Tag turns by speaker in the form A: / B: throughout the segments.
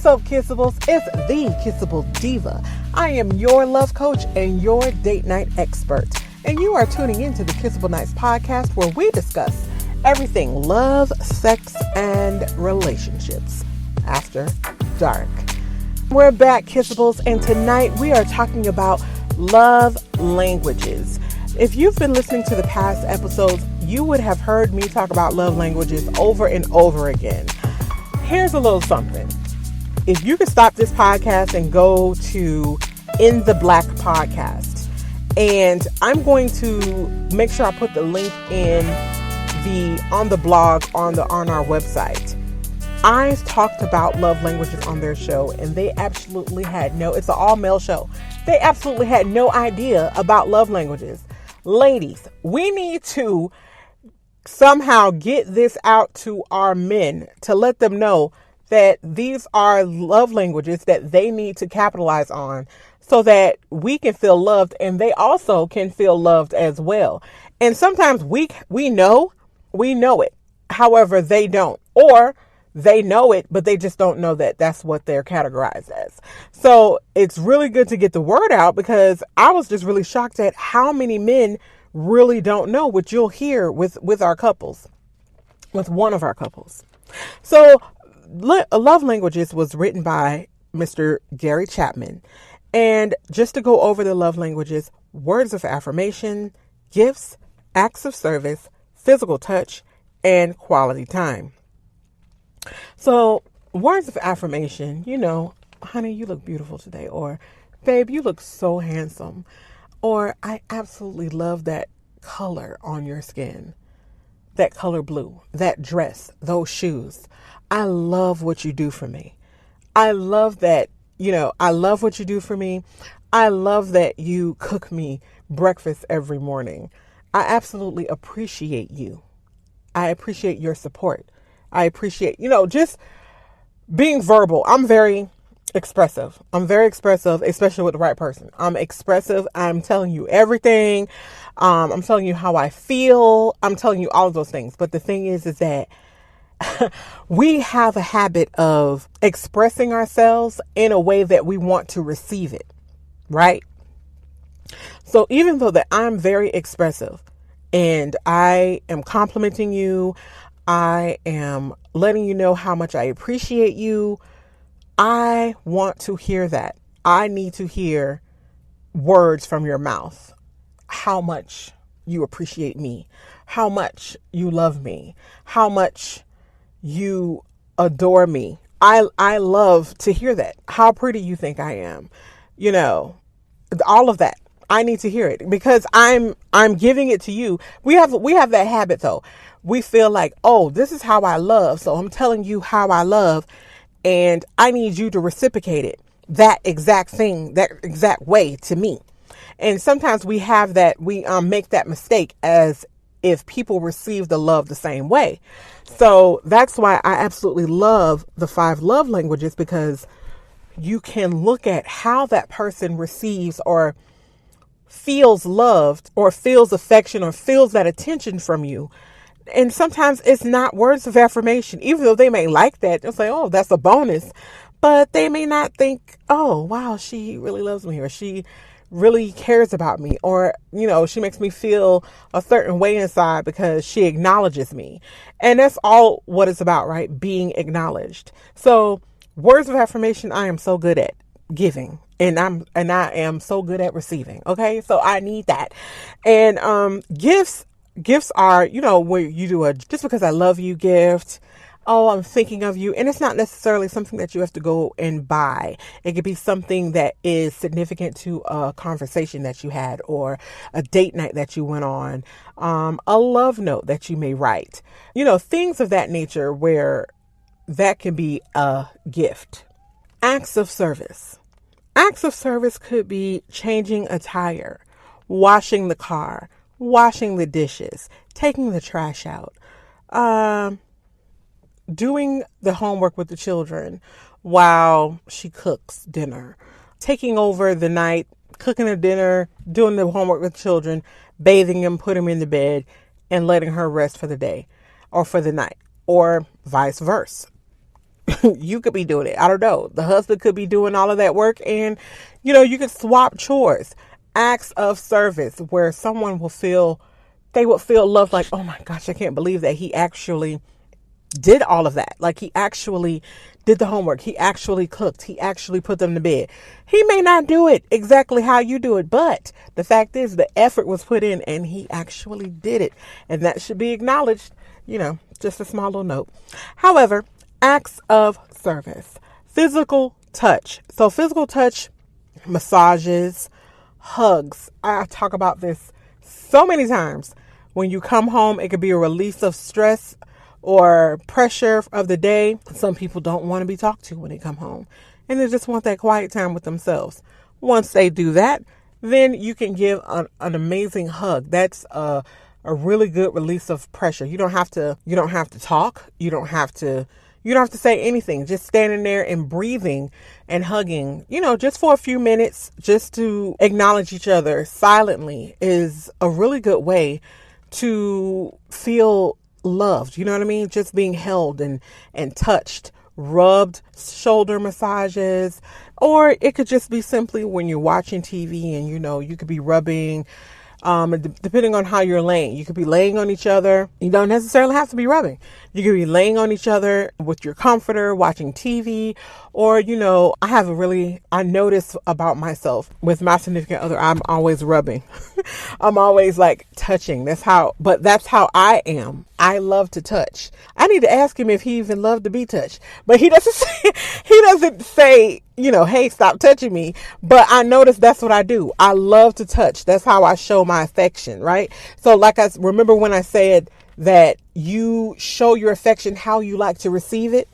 A: up, Kissables? It's the Kissable Diva. I am your love coach and your date night expert. And you are tuning into the Kissable Nights podcast, where we discuss everything love, sex, and relationships after dark. We're back, Kissables, and tonight we are talking about love languages. If you've been listening to the past episodes, you would have heard me talk about love languages over and over again. Here's a little something. If you could stop this podcast and go to In the Black podcast, and I'm going to make sure I put the link on the blog on our website. I've talked about love languages on their show, and they absolutely it's an all-male show. They absolutely had no idea about love languages. Ladies, we need to somehow get this out to our men to let them know that these are love languages that they need to capitalize on so that we can feel loved and they also can feel loved as well. And sometimes we know it. However, they don't, or they know it, but they just don't know that that's what they're categorized as. So it's really good to get the word out, because I was just really shocked at how many men really don't know what you'll hear with our couples, with one of our couples. So Love Languages was written by Mr. Gary Chapman. And just to go over the love languages: words of affirmation, gifts, acts of service, physical touch, and quality time. So words of affirmation, honey, you look beautiful today, or babe, you look so handsome, or I absolutely love that color on your skin, that color blue, that dress, those shoes. I love what you do for me. I love that, I love what you do for me. I love that you cook me breakfast every morning. I absolutely appreciate you. I appreciate your support. I appreciate, just being verbal. I'm very expressive. Especially with the right person. I'm expressive. I'm telling you everything. I'm telling you how I feel. I'm telling you all of those things. But the thing is that we have a habit of expressing ourselves in a way that we want to receive it, right? So even though that I'm very expressive and I am complimenting you, I am letting you know how much I appreciate you, I want to hear that. I need to hear words from your mouth. How much you appreciate me, how much you love me, how much you adore me. I love to hear that. How pretty you think I am. All of that. I need to hear it, because I'm giving it to you. We have that habit though. We feel like, oh, this is how I love, so I'm telling you how I love, and I need you to reciprocate it that exact thing, that exact way to me. And sometimes we have that, we make that mistake as if people receive the love the same way. So that's why I absolutely love the 5 love languages, because you can look at how that person receives or feels loved or feels affection or feels that attention from you. And sometimes it's not words of affirmation, even though they may like that. They'll say, oh, that's a bonus. But they may not think, oh, wow, she really loves me, or she really cares about me, or, she makes me feel a certain way inside because she acknowledges me. And that's all what it's about, right? Being acknowledged. So words of affirmation, I am so good at giving, and I am so good at receiving. Okay. So I need that. And, gifts are, where you do a just because I love you gift. Oh, I'm thinking of you. And it's not necessarily something that you have to go and buy. It could be something that is significant to a conversation that you had, or a date night that you went on, a love note that you may write, things of that nature, where that can be a gift. Acts of service. Acts of service could be changing a tire, washing the car, washing the dishes, taking the trash out, doing the homework with the children while she cooks dinner, taking over the night, cooking the dinner, doing the homework with the children, bathing them, putting them in the bed, and letting her rest for the day or for the night, or vice versa. You could be doing it. I don't know. The husband could be doing all of that work, and you could swap chores. Acts of service where someone they would feel loved, like, oh my gosh, I can't believe that he actually did all of that. Like, he actually did the homework. He actually cooked. He actually put them to bed. He may not do it exactly how you do it, but the fact is the effort was put in and he actually did it. And that should be acknowledged, just a small little note. However, acts of service, physical touch. So physical touch, massages, hugs. I talk about this so many times. When you come home, it could be a release of stress or pressure of the day. Some people don't want to be talked to when they come home, and they just want that quiet time with themselves. Once they do that, then you can give an amazing hug. That's a really good release of pressure. You don't have to talk. You don't have to say anything. Just standing there and breathing and hugging, just for a few minutes, just to acknowledge each other silently is a really good way to feel loved. You know what I mean? Just being held and touched, rubbed, shoulder massages, or it could just be simply when you're watching TV and, you could be rubbing. Depending on how you're laying, you could be laying on each other. You don't necessarily have to be rubbing. You could be laying on each other with your comforter, watching TV, or, I notice about myself with my significant other, I'm always rubbing. I'm always like touching. That's how I am. I love to touch. I need to ask him if he even loved to be touched, but he doesn't say, hey, stop touching me. But I notice that's what I do. I love to touch. That's how I show my affection, right? So like I remember when I said that you show your affection how you like to receive it.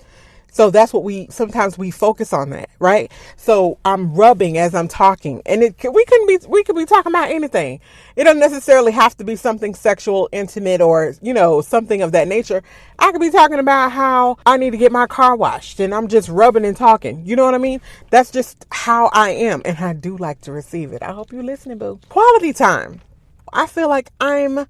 A: So that's what sometimes we focus on that, right? So I'm rubbing as I'm talking, and we could be talking about anything. It doesn't necessarily have to be something sexual, intimate, or, something of that nature. I could be talking about how I need to get my car washed, and I'm just rubbing and talking. You know what I mean? That's just how I am, and I do like to receive it. I hope you're listening, boo. Quality time. I feel like I'm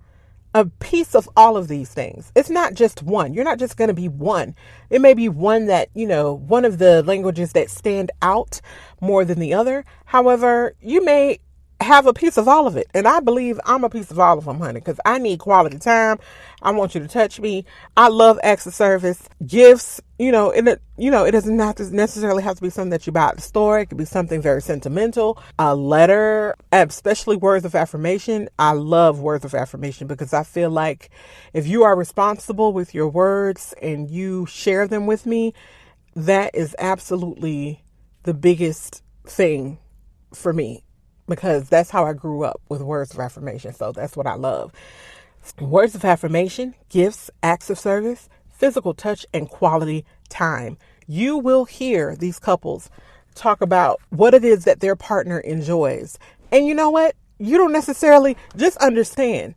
A: a piece of all of these things. It's not just one. You're not just going to be one. It may be one that, one of the languages that stand out more than the other. However, you may have a piece of all of it. And I believe I'm a piece of all of them, honey, because I need quality time. I want you to touch me. I love acts of service, gifts, it doesn't have to necessarily have to be something that you buy at the store. It could be something very sentimental, a letter, especially words of affirmation. I love words of affirmation because I feel like if you are responsible with your words and you share them with me, that is absolutely the biggest thing for me, because that's how I grew up, with words of affirmation. So that's what I love. Words of affirmation, gifts, acts of service, physical touch, and quality time. You will hear these couples talk about what it is that their partner enjoys. And you know what? You don't necessarily just understand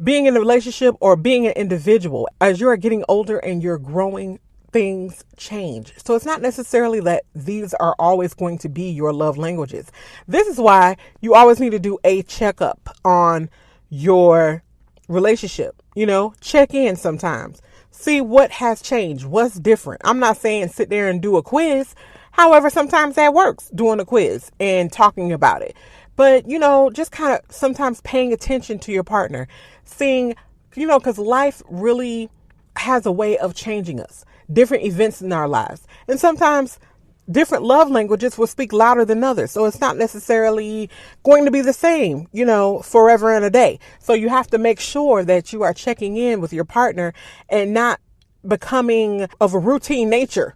A: being in a relationship or being an individual. As you're getting older and you're growing, things change. So it's not necessarily that these are always going to be your love languages. This is why you always need to do a checkup on your relationship. Check in sometimes. See what has changed. What's different. I'm not saying sit there and do a quiz. However, sometimes that works, doing a quiz and talking about it. But, just kind of sometimes paying attention to your partner, seeing, because life really has a way of changing us. Different events in our lives. And sometimes different love languages will speak louder than others. So it's not necessarily going to be the same, forever and a day. So you have to make sure that you are checking in with your partner and not becoming of a routine nature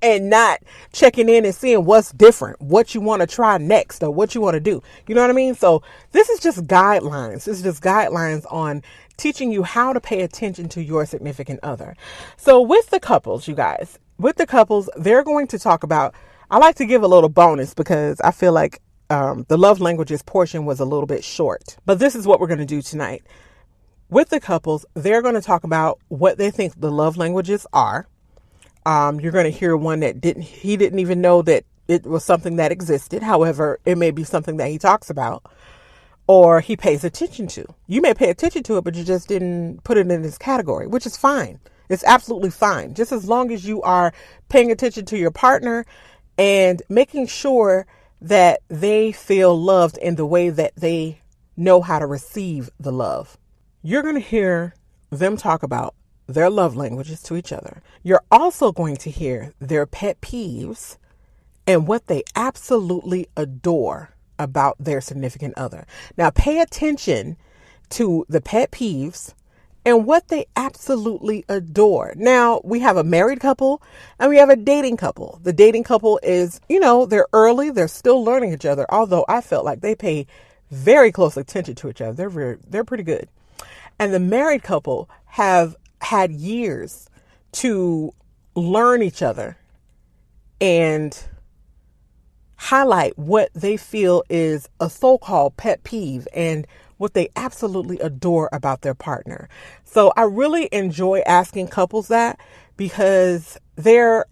A: and not checking in and seeing what's different, what you want to try next or what you want to do. You know what I mean? So this is just guidelines. This is just guidelines on teaching you how to pay attention to your significant other. So with the couples, you guys, they're going to talk about, I like to give a little bonus because I feel like the love languages portion was a little bit short, but this is what we're going to do tonight. With the couples, they're going to talk about what they think the love languages are. You're going to hear one that he didn't even know that it was something that existed. However, it may be something that he talks about or he pays attention to. You may pay attention to it, but you just didn't put it in this category, which is fine. It's absolutely fine. Just as long as you are paying attention to your partner and making sure that they feel loved in the way that they know how to receive the love. You're going to hear them talk about their love languages to each other. You're also going to hear their pet peeves and what they absolutely adore about their significant other. Now, pay attention to the pet peeves and what they absolutely adore. Now, we have a married couple and we have a dating couple. The dating couple is, they're early, they're still learning each other, although I felt like they pay very close attention to each other. They're pretty good. And the married couple have had years to learn each other and highlight what they feel is a so-called pet peeve and what they absolutely adore about their partner. So I really enjoy asking couples that because they're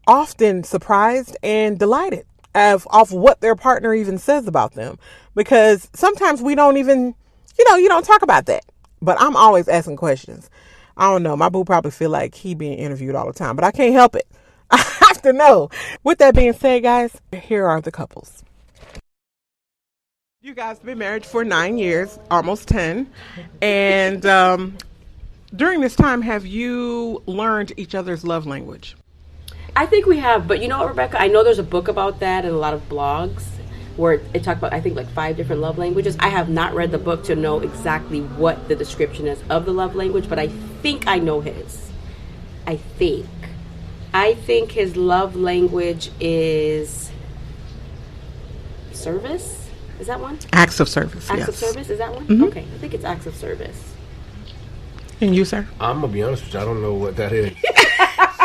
A: often surprised and delighted off what their partner even says about them. Because sometimes we don't even, you don't talk about that. But I'm always asking questions. I don't know. My boo probably feel like he being interviewed all the time, but I can't help it. I have to know. With that being said, guys, here are the couples. You guys have been married for 9 years, almost 10. And during this time, have you learned each other's love language?
B: I think we have, but you know what, Rebecca? I know there's a book about that and a lot of blogs where it talked about, I think, like 5 different love languages. I have not read the book to know exactly what the description is of the love language, but I think I know his. I think his love language is service. Is that one?
A: Acts of service.
B: Acts of service, is that one? Mm-hmm. Okay, I think it's acts of service.
A: And you, sir?
C: I'm gonna be honest with you, I don't know what that is.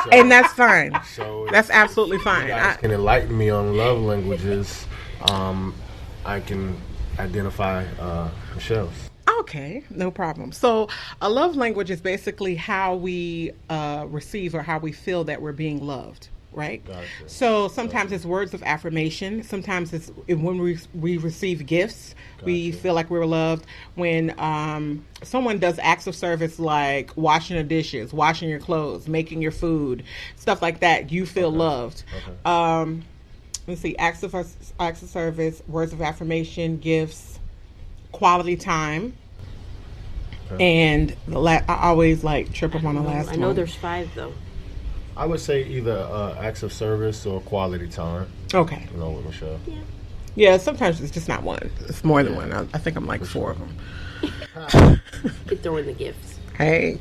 A: So, and that's fine.
C: So
A: that's absolutely fine.
C: You guys can enlighten me on love languages. I can identify Michelle's.
A: Okay, no problem. So a love language is basically how we receive or how we feel that we're being loved, right?
C: Gotcha.
A: So sometimes it's words of affirmation. Sometimes it's when we receive gifts, we feel like we're loved. When someone does acts of service like washing the dishes, washing your clothes, making your food, stuff like that, you feel loved. Okay. Let's see, acts of service, words of affirmation, gifts, quality time. Okay. And I always trip up on the last one.
B: I know there's 5 though.
C: I would say either acts of service or quality time.
A: Okay.
C: With Michelle.
B: Yeah.
A: Yeah, sometimes it's just not one. It's more than one. I think I'm like 4 of them.
B: Could throw in the gifts.
A: Hey.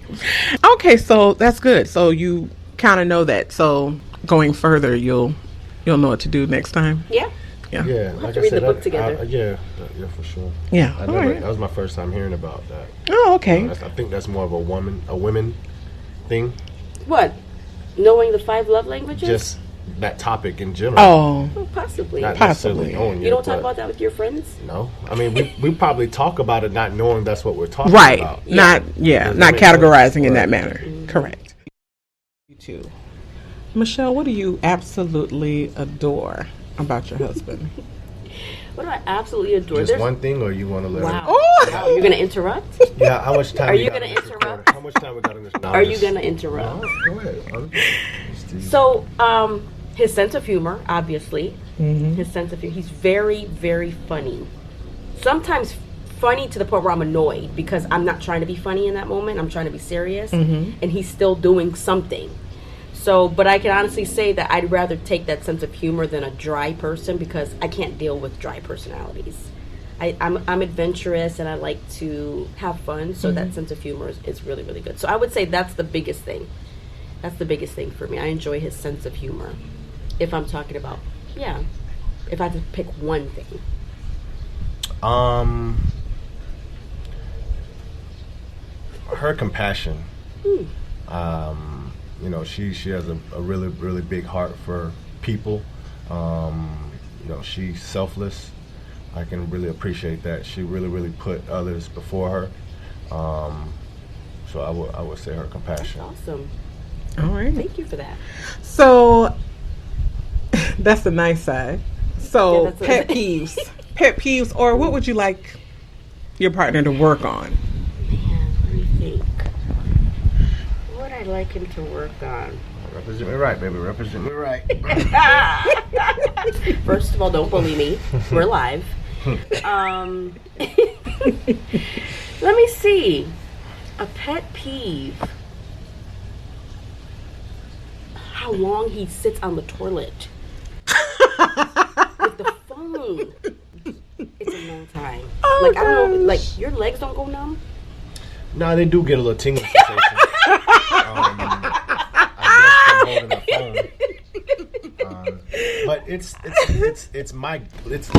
A: Okay, so that's good. So you kind of know that. So going further, you'll know what to do next time.
B: Yeah.
A: Yeah.
C: Yeah.
B: We'll have to read the book together.
C: Yeah, for sure.
A: Yeah.
C: That was my first time hearing about that.
A: Oh, okay.
C: I think that's more of a women thing.
B: What? Knowing the 5 love languages?
C: Just that topic in general.
A: Oh.
B: Well, possibly.
C: Not necessarily knowing it.
B: You don't talk about that with your friends?
C: No. I mean, we probably talk about it not knowing that's what we're talking
A: right.
C: about.
A: Not categorizing in that manner. Mm-hmm. Correct. You too. Michelle, what do you absolutely adore about your husband?
B: What do I absolutely adore?
C: Just one thing, or you want to let
B: Wow. Oh! You're going to interrupt?
C: Yeah, how much time
B: are you going to interrupt?
C: How much time we got in this?
B: Are you going to interrupt?
C: No, go ahead.
B: So, his sense of humor, obviously.
A: Mm-hmm.
B: His sense of humor. He's very, very funny. Sometimes funny to the point where I'm annoyed because I'm not trying to be funny in that moment. I'm trying to be serious. Mm-hmm. And he's still doing something. So, but I can honestly say that I'd rather take that sense of humor than a dry person because I can't deal with dry personalities. I'm adventurous and I like to have fun, so that sense of humor is really, really good. So I would say that's the biggest thing. That's the biggest thing for me. I enjoy his sense of humor. If I'm talking about, if I had to pick one thing.
C: Her compassion. She has a really, really big heart for people. She's selfless. I can really appreciate that. She really, really put others before her. So I would say her compassion.
B: That's awesome.
A: All right.
B: Thank you for that.
A: So that's the nice side. So pet peeves, or what would you like your partner to work on?
B: Man, let me think. What I like him to work on?
C: Represent me right, baby. Represent me right.
B: First of all, don't bully me. We're live. Let me see. A pet peeve. How long he sits on the toilet with the phone. It's a long time.
A: Oh,
B: I don't know. Like, your legs don't go numb?
C: No, they do get a little tingling sensation. I guess from holding the phone. But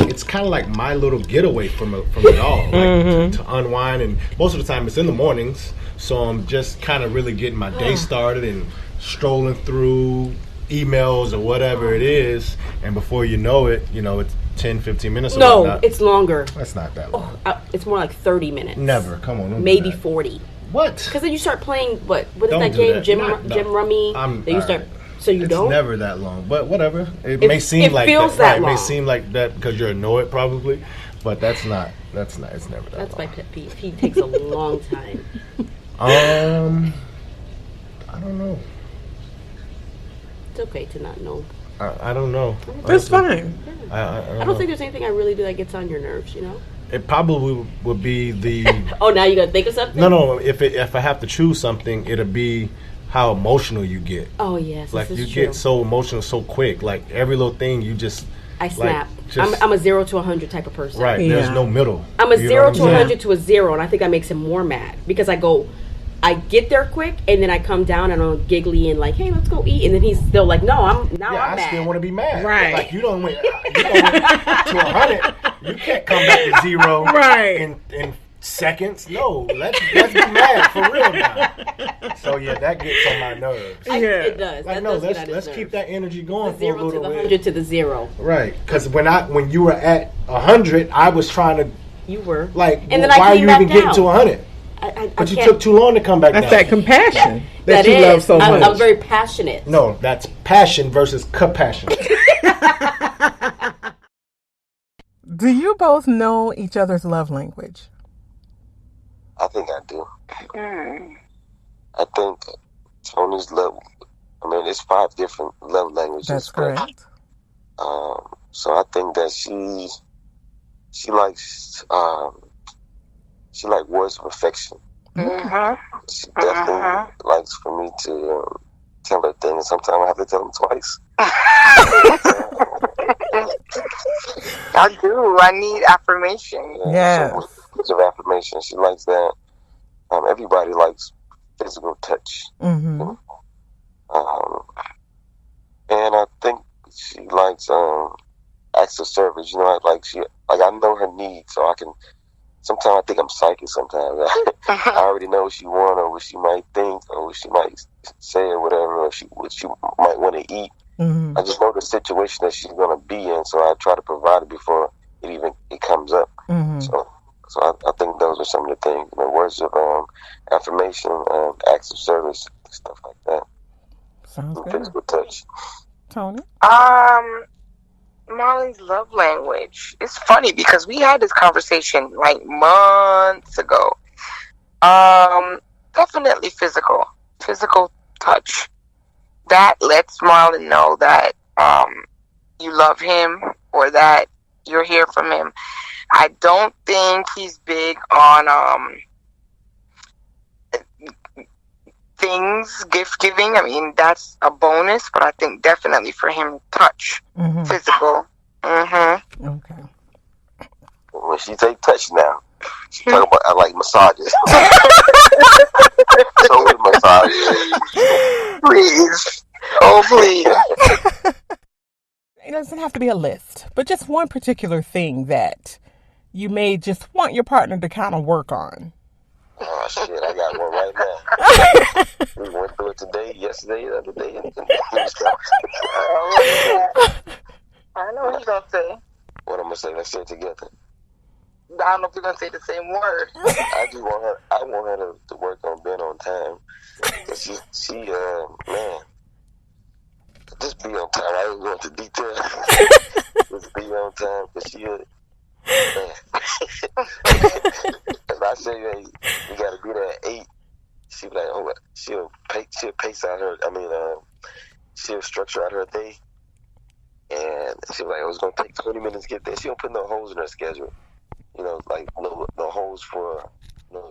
C: it's kind of like my little getaway from it all, like to unwind. And most of the time it's in the mornings, so I'm just kind of really getting my day started and strolling through emails or whatever it is. And before you know it, it's 10, 15 minutes.
B: No, it's longer.
C: That's not that long.
B: It's more like 30 minutes.
C: Never. Come on.
B: Maybe 40.
C: What?
B: Because then you start playing, what is
C: Don't
B: that
C: do
B: game?
C: that.
B: Gym
C: No.
B: Rummy? Then you start, so you
C: it's
B: don't?
C: It's never that long, but whatever. It may seem like
B: feels
C: that. Right,
B: long.
C: It may seem like that because you're annoyed probably, but it's never that
B: That's
C: long.
B: my pet peeve. He takes a long time.
C: I don't know.
B: It's okay to not know.
C: I don't know.
A: That's fine.
B: I don't think there's anything I really do that gets on your nerves,
C: It probably would be the.
B: Oh, now you gotta think of something?
C: No. If I have to choose something, it'll be how emotional you get.
B: Oh, yes.
C: Like
B: this
C: you
B: is true.
C: get so emotional so quick. Like every little thing you just.
B: I snap.
C: Just-
B: I'm a 0 to 100 type of person.
C: Right.
A: Yeah.
C: There's no middle.
B: I'm a
C: You know
B: 0
C: what
B: to
C: I'm saying?
B: 100 to a 0, and I think that makes him more mad because I get there quick, and then I come down and I'm giggly and like, hey, let's go eat, and then he's still like, no, I'm
C: I
B: mad.
C: still want to be mad.
A: Right.
C: Like you don't went to 100. You can't come back to 0
A: Right.
C: in seconds. No, let's be mad for real now. So yeah, that gets on my nerves.
B: It does.
C: Like
B: That
C: no,
B: does get on his
C: let's
B: nerves.
C: keep that energy going
B: The
C: for a
B: 0 to
C: little
B: the
C: bit.
B: 100 to the 0.
C: Right, because when you were at 100, I was trying to
B: You were
C: and
B: then
C: why
B: I
C: are
B: came
C: you
B: back
C: even getting
B: down.
C: to 100?
B: But
C: You took too long to come back
A: That's
C: down.
A: that compassion that
B: That
A: you
B: is.
A: love so much.
B: I'm very passionate.
C: No, that's passion versus compassion.
A: Do you both know each other's love language?
D: I think I do. I think Tony's love. I mean, it's 5 different love languages.
A: That's
D: but,
A: correct.
D: So I think that she likes words of affection. She definitely likes for me to tell her things. Sometimes I have to tell them twice.
E: I do. I need affirmation.
A: Yes.
D: So words of affirmation. She likes that. Everybody likes physical touch.
A: Mm-hmm.
D: And I think she likes acts of service. I know her needs, so I can. Sometimes I think I'm psychic. Sometimes I already know what she wants, or what she might think, or what she might say, or whatever, or what she might want to eat.
A: Mm-hmm.
D: I just know the situation that she's gonna be in, so I try to provide it before it comes up.
A: Mm-hmm.
D: So I think those are some of the things. Words of affirmation, acts of service, stuff like that.
A: Sounds good.
D: Physical touch.
A: Tony?
E: Molly's love language. It's funny because we had this conversation like months ago. Definitely physical touch. That lets Marlon know that you love him or that you're here for him. I don't think he's big on things, gift giving. I mean, that's a bonus, but I think definitely for him, touch, physical.
A: Okay.
D: When she say touch now, she talking about I like massages. So massages.
E: Please. Oh, please.
A: It doesn't have to be a list, but just one particular thing that you may just want your partner to kind of work on.
D: Oh, shit, I got one right now. We went through it yesterday, the other day.
E: I know what you're going to say.
D: What I'm going to say, let's say it together.
E: I don't know if you're going to say the same word.
D: I want her to work on being on time. She man, just be on time. I ain't going to detail. Just be on time, because she, man. If I say, hey, you got to be there at 8, she'll be like, oh, she'll pace out her. She'll structure out her day, and she'll be like, oh, it's gonna take 20 minutes to get there. She don't put no holes in her schedule. Like no holes for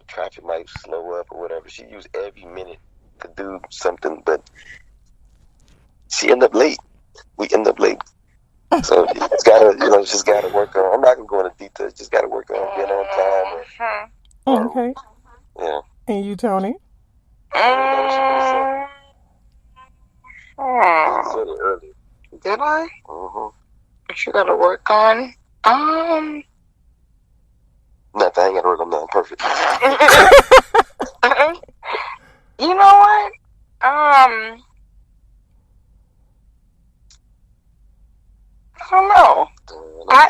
D: traffic might slow up or whatever. She use every minute to do something, but she end up late. We end up late. So just gotta work on. I'm not gonna go into details. Just gotta work on being on time.
A: Okay.
D: Yeah.
A: And you, Tony?
D: Said it earlier.
E: Did I?
D: Mm-hmm.
E: What you gotta work on?
D: Nothing. I ain't gotta work on nothing. Perfect.
E: You know what? I don't know.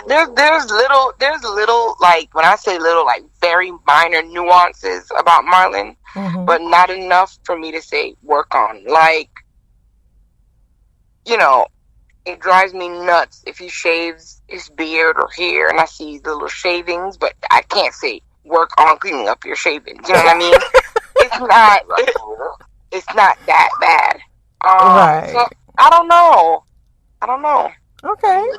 E: There's little, like, when I say little, like, very minor nuances about Marlon, but not enough for me to say work on. Like, it drives me nuts if he shaves his beard or hair and I see the little shavings, but I can't say work on cleaning up your shavings. You know what I mean? It's not that bad.
A: Right.
E: So, I don't know.
A: Okay.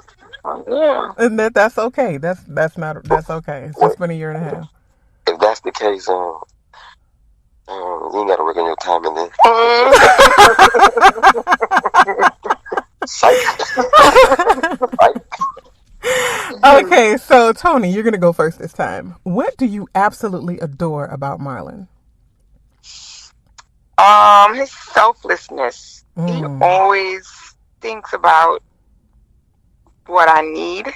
E: Yeah.
A: And that's okay. That's okay. It's just been a year and a half.
D: If that's the case, you ain't gotta work on your time and then.
A: Okay, so Tony, you're gonna go first this time. What do you absolutely adore about Marlon?
E: His selflessness. He always thinks about what I need.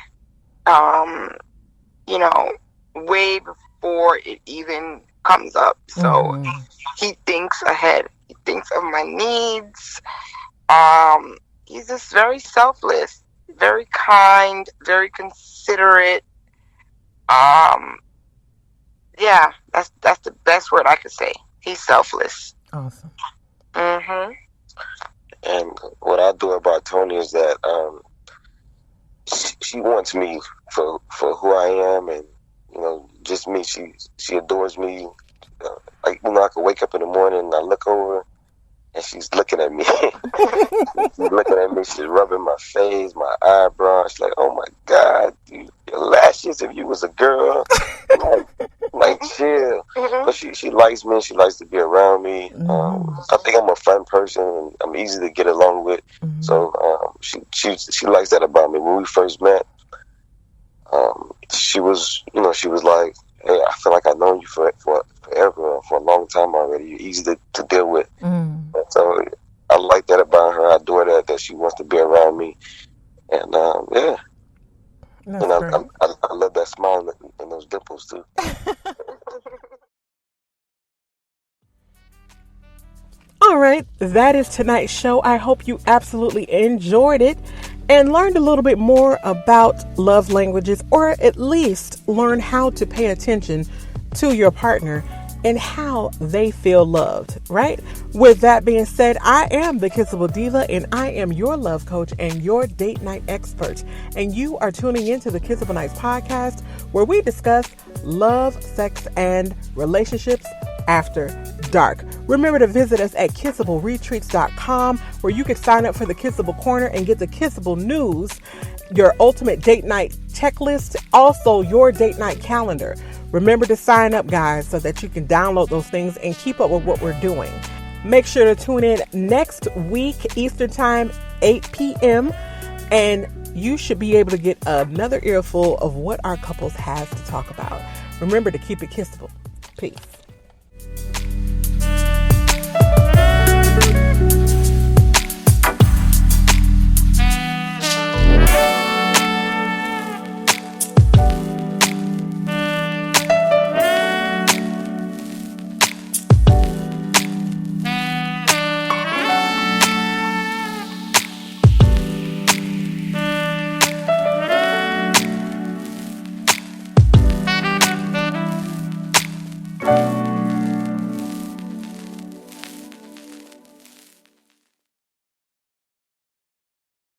E: Way before it even comes up. So he thinks ahead. He thinks of my needs. He's just very selfless, very kind, very considerate. Yeah, that's the best word I could say. He's selfless.
A: Awesome.
D: And what I do about Tony is that she wants me for who I am, and just me. She adores me. I could wake up in the morning and I look over and she's looking at me. She's looking at me. She's rubbing my face, my eyebrows. She's like, "Oh my God, dude, your lashes! If you was a girl, like chill." But she likes me. She likes to be around me. I think I'm a fun person and I'm easy to get along with. So she likes that about me. When we first met, she was like, "Hey, I feel like I've known you for forever, for a long time already. You're easy to deal with." So I like that about her. I adore that she wants to be around me, and yeah.
A: That's
D: and
A: great.
D: I love that smile and those dimples too.
A: All right, that is tonight's show. I hope you absolutely enjoyed it and learned a little bit more about love languages, or at least learn how to pay attention to your partner and how they feel loved, right? With that being said, I am the Kissable Diva, and I am your love coach and your date night expert. And you are tuning into the Kissable Nights podcast, where we discuss love, sex, and relationships after dark. Remember to visit us at kissableretreats.com, where you can sign up for the Kissable Corner and get the Kissable news, your ultimate date night checklist, also your date night calendar. Remember to sign up, guys, so that you can download those things and keep up with what we're doing. Make sure to tune in next week, Eastern Time, 8 p.m., and you should be able to get another earful of what our couples has to talk about. Remember to keep it kissable. Peace.